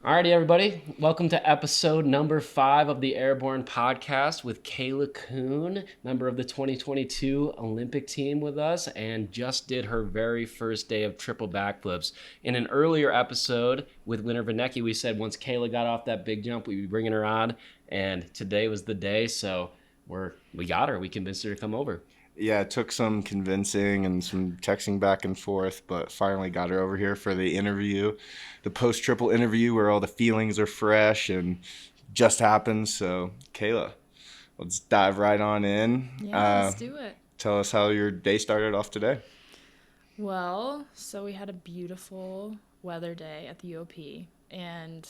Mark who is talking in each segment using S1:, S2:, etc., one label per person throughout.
S1: Alrighty, everybody. Welcome to episode number 5 of the Airborne Podcast with Kaila Kuhn, member of the 2022 Olympic team with us, and just did her very first day of triple backflips. In an earlier episode with Winter Vanecki, we said once Kaila got off that big jump, we'd be bringing her on, and today was the day, so we got her. We convinced her to come over.
S2: Yeah, it took some convincing and some texting back and forth, but finally got her over here for the interview, the post-triple interview where all the feelings are fresh and just happened. So, Kaila, let's dive right on in.
S3: Yeah, let's do it.
S2: Tell us how your day started off today.
S3: Well, so we had a beautiful weather day at the UOP, and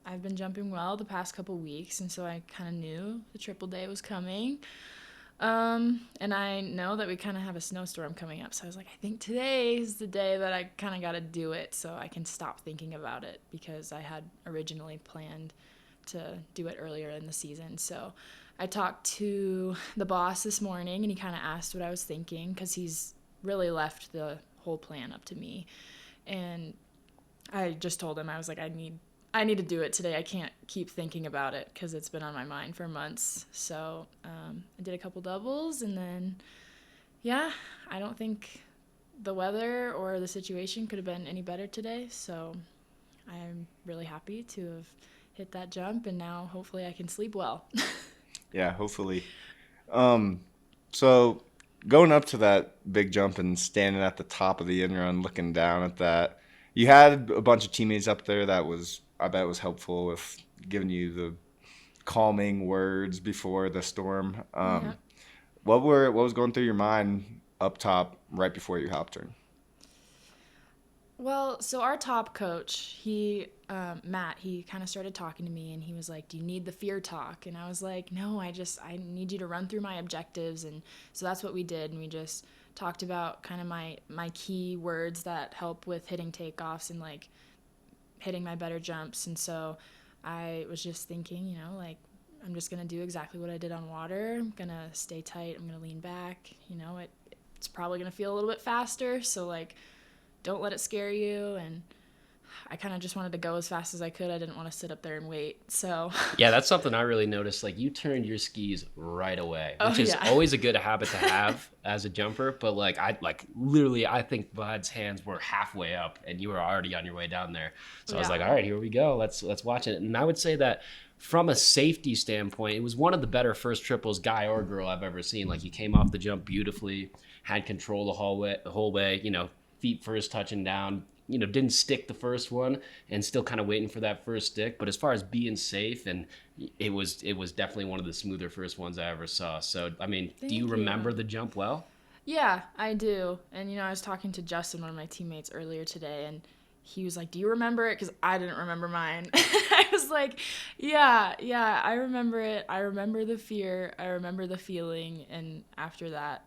S3: I've been jumping well the past couple weeks, and so I kind of knew the triple day was coming. And I know that we kind of have a snowstorm coming up, so I was like, I think today is the day that I kind of got to do it so I can stop thinking about it, because I had originally planned to do it earlier in the season. So I talked to the boss this morning, and he kind of asked what I was thinking, because he's really left the whole plan up to me. And I just told him, I was like, I need to do it today. I can't keep thinking about it because it's been on my mind for months. So I did a couple doubles, and then, yeah, I don't think the weather or the situation could have been any better today. So I'm really happy to have hit that jump, and now hopefully I can sleep well.
S2: Yeah, hopefully. So going up to that big jump and standing at the top of the in run, looking down at that, you had a bunch of teammates up there I bet was helpful with giving you the calming words before the storm.
S3: Yeah.
S2: What was going through your mind up top right before you hopped in?
S3: Well, so our top coach, Matt, he kind of started talking to me, and he was like, do you need the fear talk? And I was like, no, I need you to run through my objectives. And so that's what we did. And we just talked about kind of my key words that help with hitting takeoffs and like hitting my better jumps. And so I was just thinking, like, I'm just going to do exactly what I did on water. I'm going to stay tight. I'm going to lean back. It's probably going to feel a little bit faster. So like, don't let it scare you. And I kind of just wanted to go as fast as I could. I didn't want to sit up there and wait. So
S1: Yeah, that's something I really noticed. Like, you turned your skis right away, which is
S3: yeah.
S1: always a good habit to have as a jumper. But I think Bud's hands were halfway up, and you were already on your way down there. So I was
S3: Yeah.
S1: like, all right, here we go. Let's watch it. And I would say that from a safety standpoint, it was one of the better first triples, guy or girl, I've ever seen. Like, you came off the jump beautifully, had control the whole way. Feet first touching down. Didn't stick the first one, and still kind of waiting for that first stick. But as far as being safe, and it was definitely one of the smoother first ones I ever saw. So, I mean, do you
S3: Thank
S1: remember
S3: you.
S1: the jump well?
S3: Yeah, I do. And, I was talking to Justin, one of my teammates, earlier today, and he was like, do you remember it? Because I didn't remember mine. I was like, yeah, I remember it. I remember the fear. I remember the feeling. And after that,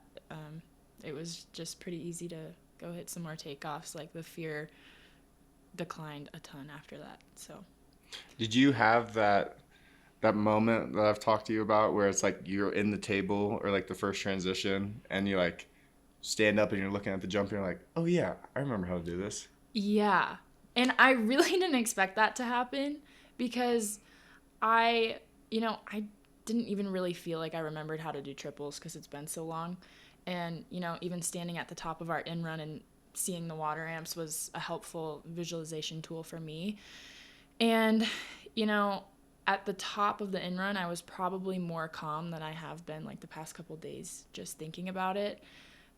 S3: it was just pretty easy to go hit some more takeoffs. Like, the fear declined a ton after that. So
S2: Did you have that moment that I've talked to you about where it's like you're in the table or like the first transition and you like stand up and you're looking at the jump and you're like, oh yeah, I remember how to do this.
S3: yeah, and I really didn't expect that to happen, because I didn't even really feel like I remembered how to do triples because it's been so long. And, even standing at the top of our in run and seeing the water amps was a helpful visualization tool for me. And, at the top of the in run, I was probably more calm than I have been like the past couple days just thinking about it.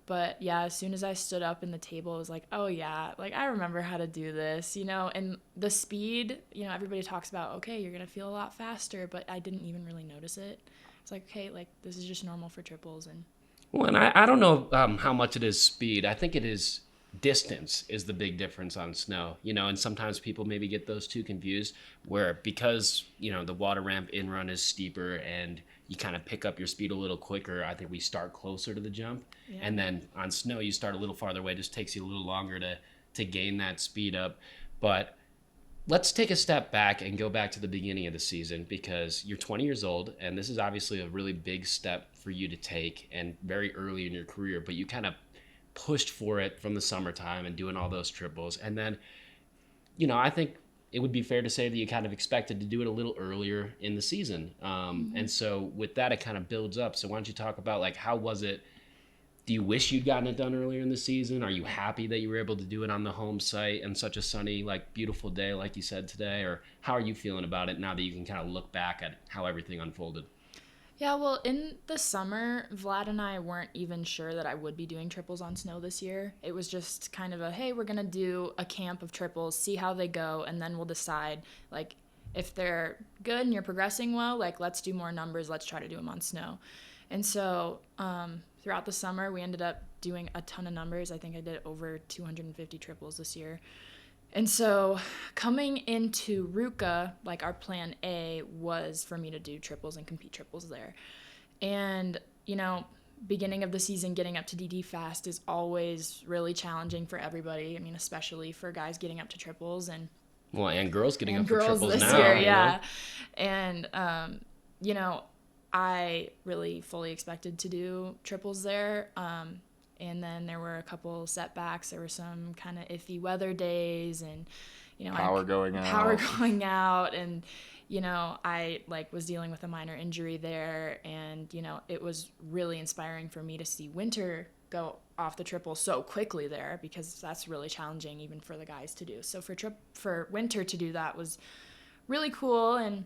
S3: But yeah, as soon as I stood up in the table, it was like, oh yeah, like I remember how to do this, and the speed, everybody talks about, okay, you're going to feel a lot faster, but I didn't even really notice it. It's like, okay, like this is just normal for triples. And
S1: Well, and I don't know how much it is speed. I think it is distance is the big difference on snow, and sometimes people maybe get those two confused where because, the water ramp in run is steeper and you kind of pick up your speed a little quicker. I think we start closer to the jump.
S3: Yeah.
S1: And then on snow, you start a little farther away. It just takes you a little longer to gain that speed up. But let's take a step back and go back to the beginning of the season, because you're 20 years old and this is obviously a really big step for you to take and very early in your career, but you kind of pushed for it from the summertime and doing all those triples. And then, I think it would be fair to say that you kind of expected to do it a little earlier in the season. And so with that, it kind of builds up. So why don't you talk about like, how was it? Do you wish you'd gotten it done earlier in the season? Are you happy that you were able to do it on the home site and such a sunny, like beautiful day, like you said today? Or how are you feeling about it now that you can kind of look back at how everything unfolded?
S3: Yeah, well, in the summer, Vlad and I weren't even sure that I would be doing triples on snow this year. It was just kind of a, hey, we're going to do a camp of triples, see how they go, and then we'll decide, like, if they're good and you're progressing well, like, let's do more numbers, let's try to do them on snow. And so throughout the summer, we ended up doing a ton of numbers. I think I did over 250 triples this year. And so coming into Ruka, like our plan A was for me to do triples and compete triples there. And, you know, beginning of the season, getting up to DD fast is always really challenging for everybody. I mean, especially for guys getting up to triples and
S1: Girls getting up for
S3: girls
S1: triples
S3: this
S1: now.
S3: year,
S1: you
S3: yeah.
S1: know?
S3: And, you know, I really fully expected to do triples there. And then there were a couple setbacks. There were some kind of iffy weather days and, you know,
S2: Power going out.
S3: And, you know, I like was dealing with a minor injury there. And, you know, it was really inspiring for me to see Winter go off the triple so quickly there, because that's really challenging even for the guys to do. So for Winter to do that was really cool. And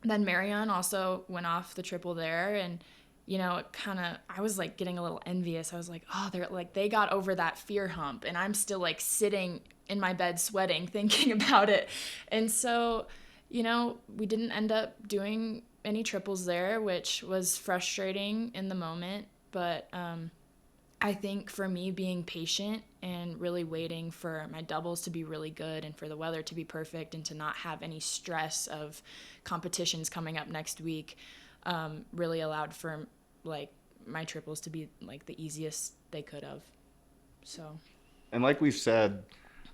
S3: then Marion also went off the triple there, and you know, it kind of, I was like getting a little envious. I was like, oh, they're like, they got over that fear hump, and I'm still like sitting in my bed sweating thinking about it. And so, you know, we didn't end up doing any triples there, which was frustrating in the moment. But I think for me, being patient and really waiting for my doubles to be really good and for the weather to be perfect and to not have any stress of competitions coming up next week really allowed for like my triples to be like the easiest they could have. So,
S2: And like we've said,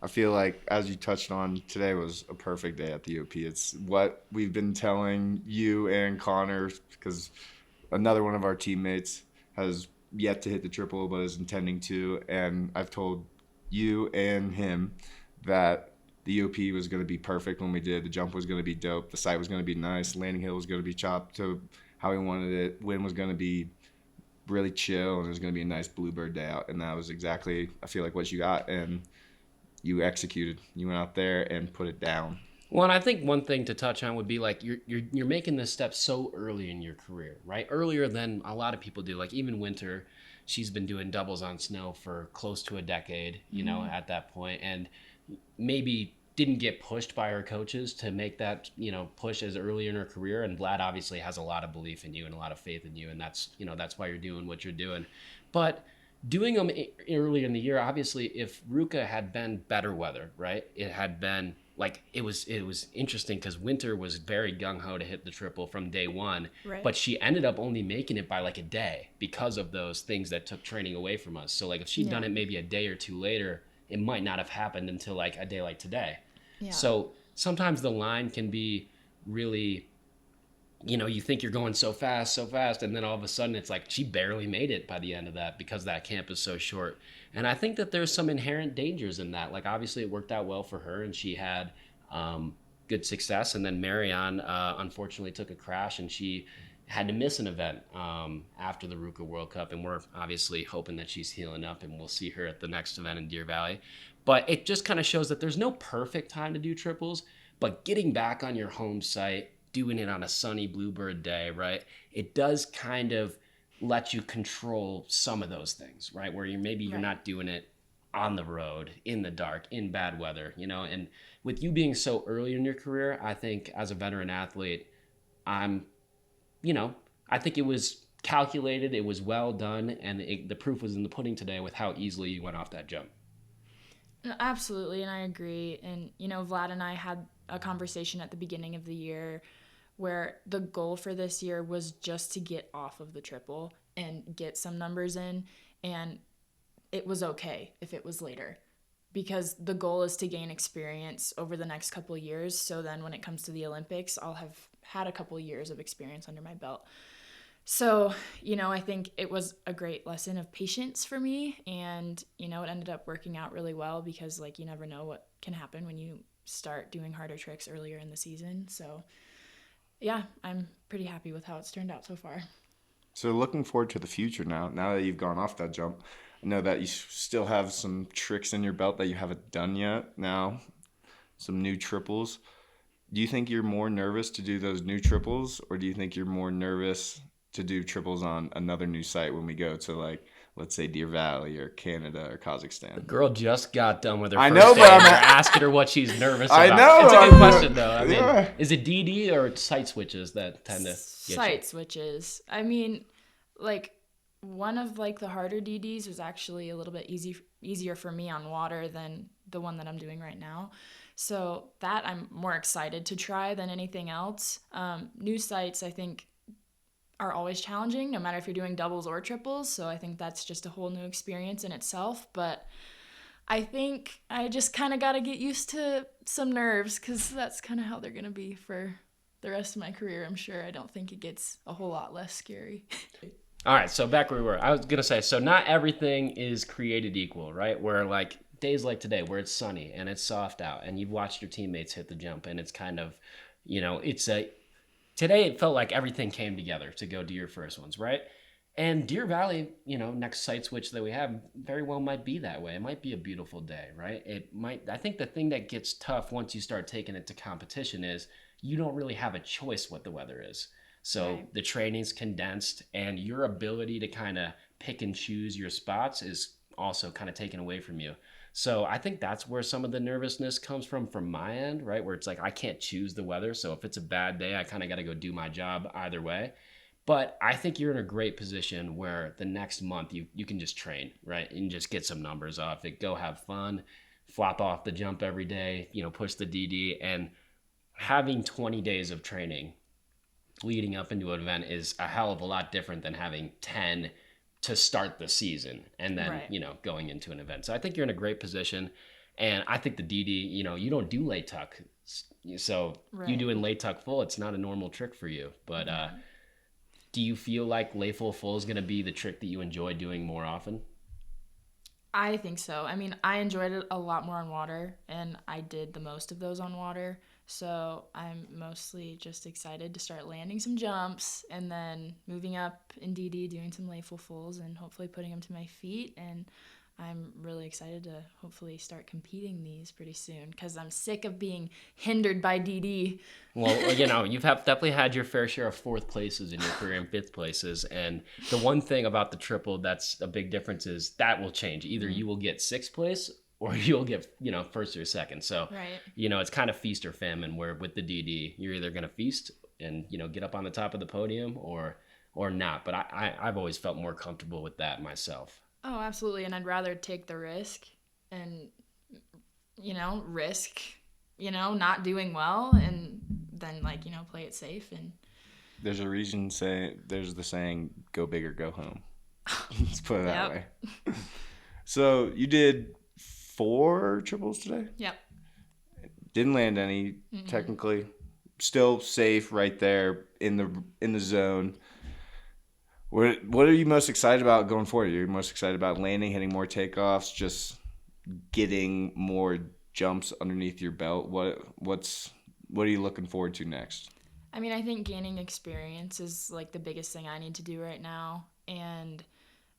S2: I feel like, as you touched on, today was a perfect day at the OP. It's what we've been telling you and Connor, because another one of our teammates has yet to hit the triple but is intending to. And I've told you and him that the OP was going to be perfect when we did. The jump was going to be dope. The site was going to be nice. Landing hill was going to be chopped to how we wanted it. Wind was going to be really chill, and it was going to be a nice bluebird day out. And that was exactly, I feel like, what you got. And you executed. You went out there and put it down.
S1: Well, and I think one thing to touch on would be like you're making this step so early in your career, right? Earlier than a lot of people do. Like even Winter, she's been doing doubles on snow for close to a decade, you know, at that point, and maybe didn't get pushed by her coaches to make that, you know, push as early in her career. And Vlad obviously has a lot of belief in you and a lot of faith in you, and that's, you know, that's why you're doing what you're doing. But doing them early in the year, obviously, if Ruka had been better weather, right? It had been like it was interesting because Winter was very gung-ho to hit the triple from day one,
S3: right.
S1: But she ended up only making it by like a day because of those things that took training away from us. So like if she'd done it maybe a day or two later, it might not have happened until like a day like today. Yeah. So sometimes the line can be really, you know, you think you're going so fast, and then all of a sudden it's like she barely made it by the end of that because that camp is so short. And I think that there's some inherent dangers in that. Like obviously it worked out well for her and she had good success. And then Marianne unfortunately took a crash and she had to miss an event after the Ruka World Cup. And we're obviously hoping that she's healing up and we'll see her at the next event in Deer Valley. But it just kind of shows that there's no perfect time to do triples, but getting back on your home site, doing it on a sunny bluebird day, right? It does kind of let you control some of those things, right? Where you're not doing it on the road, in the dark, in bad weather, you know? And with you being so early in your career, I think as a veteran athlete, I think it was calculated, it was well done, and the proof was in the pudding today with how easily you went off that jump.
S3: Absolutely, and I agree. And, you know, Vlad and I had a conversation at the beginning of the year where the goal for this year was just to get off of the triple and get some numbers in, and it was okay if it was later because the goal is to gain experience over the next couple of years, so then when it comes to the Olympics, I'll have had a couple of years of experience under my belt. So, you know, I think it was a great lesson of patience for me, and, you know, it ended up working out really well because, like, you never know what can happen when you start doing harder tricks earlier in the season. So yeah, I'm pretty happy with how it's turned out so far.
S2: So looking forward to the future now. Now that you've gone off that jump, I know that you still have some tricks in your belt that you haven't done yet. Now, some new triples. Do you think you're more nervous to do those new triples, or do you think you're more nervous to do triples on another new site when we go to, like, let's say Deer Valley or Canada or Kazakhstan?
S1: Girl just got done with her
S2: I
S1: first
S2: know,
S1: day.
S2: but
S1: And
S2: I'm-
S1: you're asking her what she's nervous
S2: I
S1: about.
S2: know,
S1: It's a
S2: I'm-
S1: good question, though. I mean,
S2: yeah.
S1: is it DD or site switches that tend to get
S3: Site
S1: you?
S3: switches. I mean, like, one of like the harder DDs was actually a little bit easier for me on water than the one that I'm doing right now. So that I'm more excited to try than anything else. New sites, I think, are always challenging, no matter if you're doing doubles or triples. So I think that's just a whole new experience in itself. But I think I just kind of got to get used to some nerves, because that's kind of how they're going to be for the rest of my career, I'm sure. I don't think it gets a whole lot less scary.
S1: All right, so back where we were. I was going to say, so not everything is created equal, right? Where like days like today where it's sunny and it's soft out and you've watched your teammates hit the jump and it's kind of, today it felt like everything came together to go do your first ones, right? And Deer Valley, next site switch that we have very well might be that way. It might be a beautiful day, right? I think the thing that gets tough once you start taking it to competition is you don't really have a choice what the weather is. So
S3: Right.
S1: the training's condensed and your ability to kind of pick and choose your spots is also kind of taken away from you. So I think that's where some of the nervousness comes from my end, right? Where it's like, I can't choose the weather. So if it's a bad day, I kind of got to go do my job either way. But I think you're in a great position where the next month you can just train, right? And just get some numbers off it, go have fun, flop off the jump every day, push the DD. And having 20 days of training leading up into an event is a hell of a lot different than having 10 to start the season and then,
S3: Right.
S1: going into an event. So I think you're in a great position. And I think the DD, you don't do late tuck. So you
S3: Right.
S1: doing late tuck full, it's not a normal trick for you. But do you feel like late full is going to be the trick that you enjoy doing more often?
S3: I think so. I mean, I enjoyed it a lot more on water, and I did the most of those on water. So I'm mostly just excited to start landing some jumps and then moving up in DD, doing some layful fulls, and hopefully putting them to my feet. And I'm really excited to hopefully start competing these pretty soon, because I'm sick of being hindered by DD.
S1: Well, you've definitely had your fair share of fourth places in your career and fifth places. And the one thing about the triple that's a big difference is that will change. Either you will get sixth place or you'll get, first or second. So,
S3: Right.
S1: It's kind of feast or famine, where with the DD, you're either going to feast and, get up on the top of the podium or not. But I've always felt more comfortable with that myself.
S3: Oh, absolutely. And I'd rather take the risk and, risk, not doing well, and then play it safe. And
S2: There's a reason there's the saying, go big or go home. Let's put it that
S3: Yep.
S2: way. So you did 4 triples today?
S3: Yep.
S2: Didn't land any technically. Still safe right there in the zone. What are you most excited about going forward? Are you most excited about landing, hitting more takeoffs, just getting more jumps underneath your belt? What are you looking forward to next?
S3: I mean, I think gaining experience is like the biggest thing I need to do right now. And,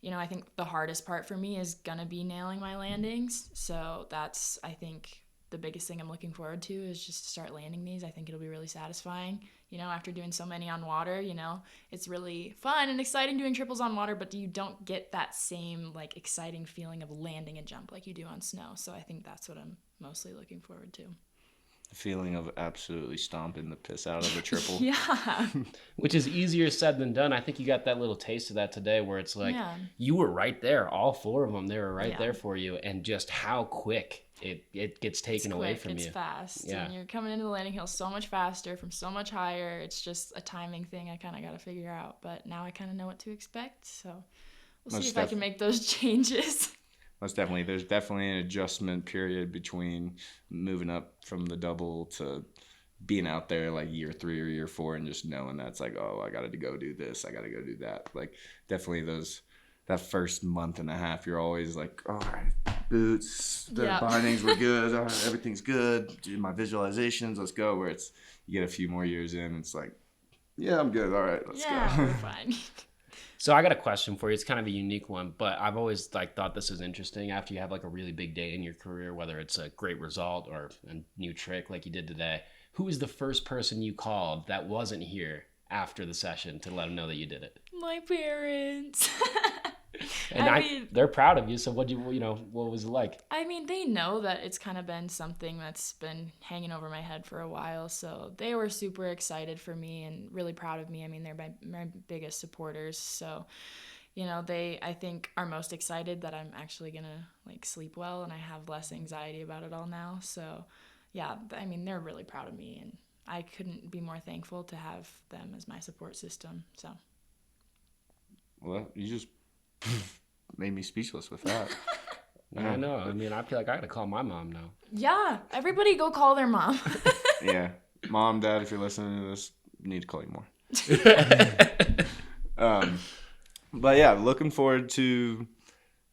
S3: I think the hardest part for me is going to be nailing my landings. So that's, I think, the biggest thing I'm looking forward to is just to start landing these. I think it'll be really satisfying. After doing so many on water, it's really fun and exciting doing triples on water, but you don't get that same exciting feeling of landing a jump like you do on snow. So I think that's what I'm mostly looking forward to.
S2: The feeling of absolutely stomping the piss out of a triple.
S3: Yeah.
S1: Which is easier said than done. I think you got that little taste of that today where it's like you were right there. All 4 of them, they were right there for you. And just how quick it gets taken away from you.
S3: It's fast.
S1: Yeah.
S3: And you're coming into the landing hill so much faster from so much higher. It's just a timing thing I kind of got to figure out. But now I kind of know what to expect. So we'll see if I can make those changes.
S2: Most definitely. There's definitely an adjustment period between moving up from the double to being out there like year 3 or year 4 and just knowing that's like, oh, I got to go do this. I got to go do that. Like definitely that first month and a half, you're always like, all right, boots, the
S3: Yeah.
S2: bindings were good, everything's good, do my visualizations, let's go. Where it's, you get a few more years in, it's like, yeah, I'm good, all right, let's
S3: Yeah,
S2: go.
S3: we're fine.
S1: So I got a question for you. It's kind of a unique one, but I've always thought this was interesting. After you have a really big day in your career, whether it's a great result or a new trick like you did today, who was the first person you called that wasn't here after the session to let them know that you did it?
S3: My parents.
S1: And they're proud of you. So what was it like?
S3: I mean, they know that it's kind of been something that's been hanging over my head for a while. So they were super excited for me and really proud of me. I mean, they're my biggest supporters. So, they, I think, are most excited that I'm actually going to sleep well and I have less anxiety about it all now. So, yeah, I mean, they're really proud of me and I couldn't be more thankful to have them as my support system. So.
S2: Well, you just made me speechless with that.
S1: Yeah, I know. I mean, I feel like I got to call my mom now.
S3: Yeah, everybody go call their mom.
S2: Yeah. Mom, Dad, if you're listening to this, I need to call you more. But yeah, looking forward to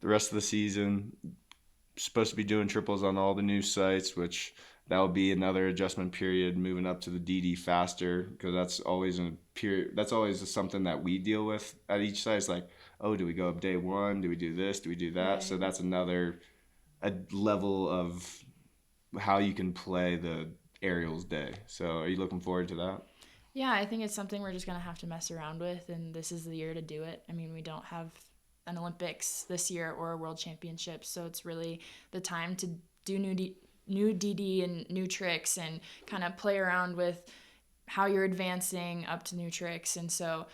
S2: the rest of the season. Supposed to be doing triples on all the new sites, which that will be another adjustment period, moving up to the DD faster, because that's always something that we deal with at each site. It's like, oh, do we go up day one? Do we do this? Do we do that?
S3: Right.
S2: So that's a level of how you can play the aerials day. So are you looking forward to that?
S3: Yeah, I think it's something we're just going to have to mess around with, and this is the year to do it. I mean, we don't have an Olympics this year or a World Championship, so it's really the time to do new DD and new tricks and kind of play around with how you're advancing up to new tricks. And so,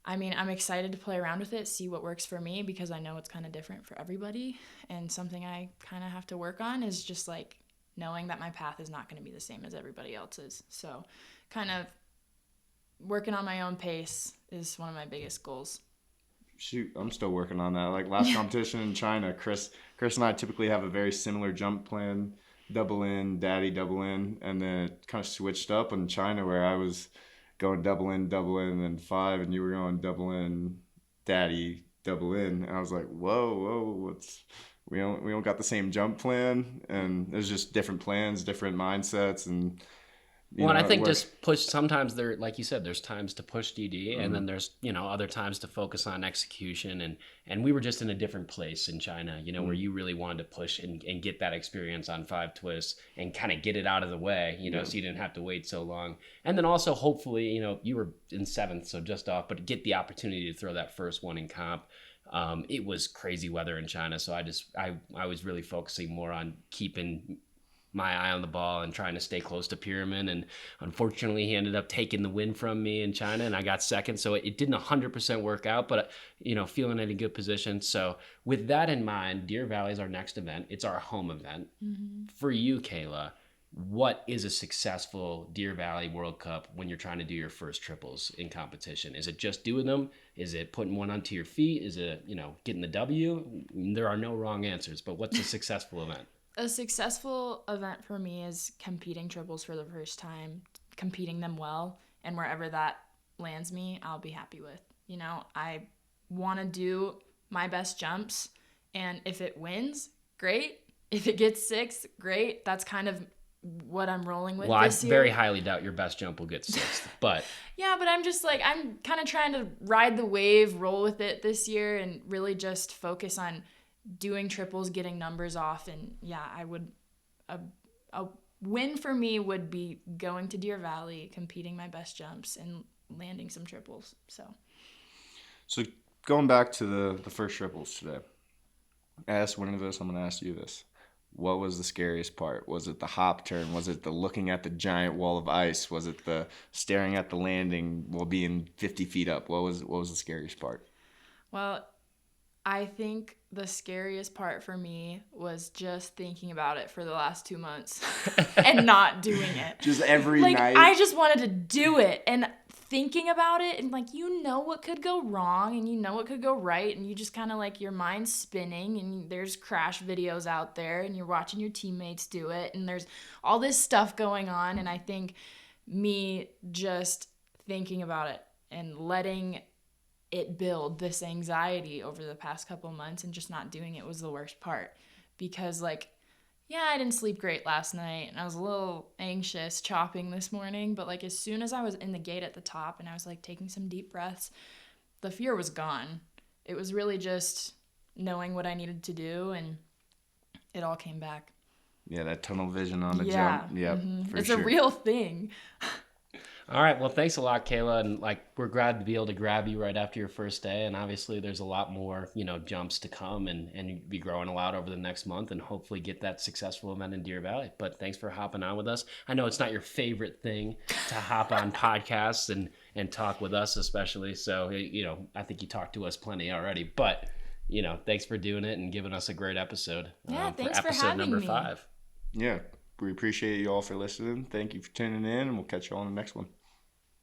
S3: I mean, I'm excited to play around with it, see what works for me, because I know it's kind of different for everybody. And something I kind of have to work on is just knowing that my path is not going to be the same as everybody else's. So kind of working on my own pace is one of my biggest goals.
S2: Shoot, I'm still working on that. Last competition in China, Chris and I typically have a very similar jump plan, double in, daddy, double in, and then it kind of switched up in China where I was going double in, and then 5, and you were going double in, daddy, double in. And I was like, whoa, we don't got the same jump plan, and there's just different plans, different mindsets, and
S1: and I think just push. Sometimes there, like you said, there's times to push DD, and then there's other times to focus on execution. And we were just in a different place in China, where you really wanted to push and get that experience on 5 twists and kind of get it out of the way, so you didn't have to wait so long. And then also, hopefully, you were in 7th, so just off, but get the opportunity to throw that first one in comp. It was crazy weather in China, so I was really focusing more on keeping my eye on the ball and trying to stay close to Pyramid. And unfortunately, he ended up taking the win from me in China, and I got 2nd. So it didn't 100% work out, but feeling in a good position. So with that in mind, Deer Valley is our next event. It's our home event. Mm-hmm. For you, Kaila, what is a successful Deer Valley World Cup when you're trying to do your first triples in competition? Is it just doing them? Is it putting one onto your feet? Is it, getting the W? There are no wrong answers, but what's a successful event?
S3: A successful event for me is competing triples for the first time, competing them well, and wherever that lands me, I'll be happy with. I want to do my best jumps, and if it wins, great. If it gets 6th, great. That's kind of what I'm rolling with this year.
S1: Well, I very highly doubt your best jump will get 6th, but...
S3: Yeah, but I'm just I'm kind of trying to ride the wave, roll with it this year, and really just focus on doing triples, getting numbers off. And yeah, I would, a win for me would be going to Deer Valley, competing my best jumps, and landing some triples. So
S2: going back to the first triples today, I asked one of this, I'm going to ask you this. What was the scariest part? Was it the hop turn? Was it the looking at the giant wall of ice? Was it the staring at the landing while being 50 feet up? What was the scariest part?
S3: Well, I think the scariest part for me was just thinking about it for the last 2 months and not doing it.
S2: Just every night.
S3: I just wanted to do it, and thinking about it, and what could go wrong and what could go right, and you just kind of your mind's spinning, and there's crash videos out there, and you're watching your teammates do it, and there's all this stuff going on. And I think me just thinking about it and letting it build this anxiety over the past couple months and just not doing it was the worst part, because like, yeah, I didn't sleep great last night and I was a little anxious chopping this morning, but like as soon as I was in the gate at the top and I was like taking some deep breaths, the fear was gone. It was really just knowing what I needed to do, and it all came back.
S2: Yeah, that tunnel vision on the
S3: Yeah.
S2: jump. Yep, for
S3: It's
S2: sure.
S3: a real thing.
S1: All right. Well, thanks a lot, Kaila. And like, we're glad to be able to grab you right after your first day. And obviously, there's a lot more, jumps to come, and be growing a lot over the next month, and hopefully get that successful event in Deer Valley. But thanks for hopping on with us. I know it's not your favorite thing to hop on podcasts and talk with us, especially. So, I think you talked to us plenty already. But, thanks for doing it and giving us a great episode.
S3: Yeah, thanks for
S1: episode
S3: having
S1: number
S3: me.
S1: 5.
S2: Yeah, we appreciate you all for listening. Thank you for tuning in, and we'll catch you all on the next one.